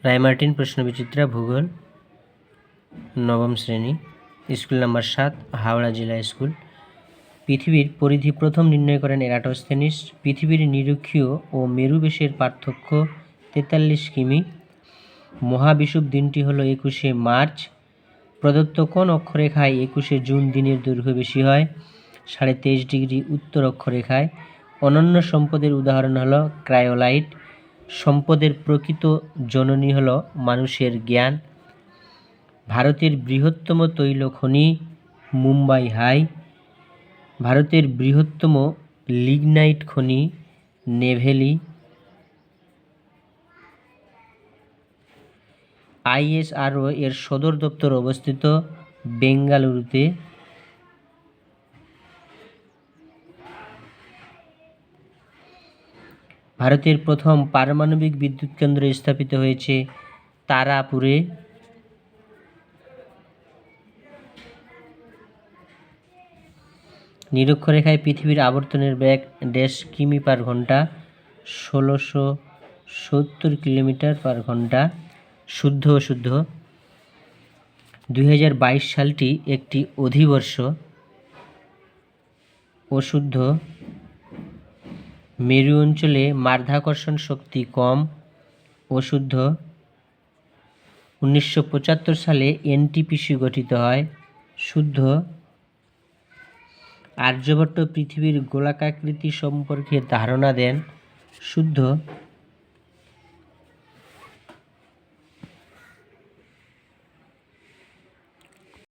রায়মার্টিন প্রশ্নবিচিত্রা ভূগোল নবম শ্রেণী, স্কুল নাম্বার 7, হাওড়া জেলা স্কুল। পৃথিবীর পরিধি প্রথম নির্ণয় করেন এরাটোস্থেনিস। পৃথিবীর নিরক্ষীয় ও মেরু বেশের পার্থক্য 43 কিমি। মহাবিষুব দিনটি হলো 21শে মার্চ। প্রদত্ত কোন অক্ষরেখায় 21শে জুন দিনের দৈর্ঘ্য বেশি হয়? 23.5 ডিগ্রি উত্তর অক্ষরেখায়। অনন্য সম্পদের উদাহরণ হলো ক্রায়োলাইট। সম্পদের প্রকৃত জননী হলো মানুষের জ্ঞান। ভারতের বৃহত্তম তৈল খনি মুম্বাই হাই। ভারতের বৃহত্তম লিগনাইট খনি নেভেলি। ISRO এর সদর দপ্তর অবস্থিত বেঙ্গালুরুতে। ভারতের প্রথম পারমাণবিক বিদ্যুৎ কেন্দ্র স্থাপিত হয়েছে তারাপুরে। নিরক্ষরেখায় পৃথিবীর আবর্তনের বেগ কিমি/ঘন্টা, 1670 কিলোমিটার/ঘন্টা। শুদ্ধ অশুদ্ধ। 2022 সালটি একটি অধিবর্ষ। অশুদ্ধ। মেরু অঞ্চলে মাধ্যাকর্ষণ শক্তি কম। অশুদ্ধ। 1975 সালে NTPC গঠিত হয়। শুদ্ধ। আর্যভট্ট পৃথিবীর গোলাকৃতি সম্পর্কে ধারণা দেন। শুদ্ধ।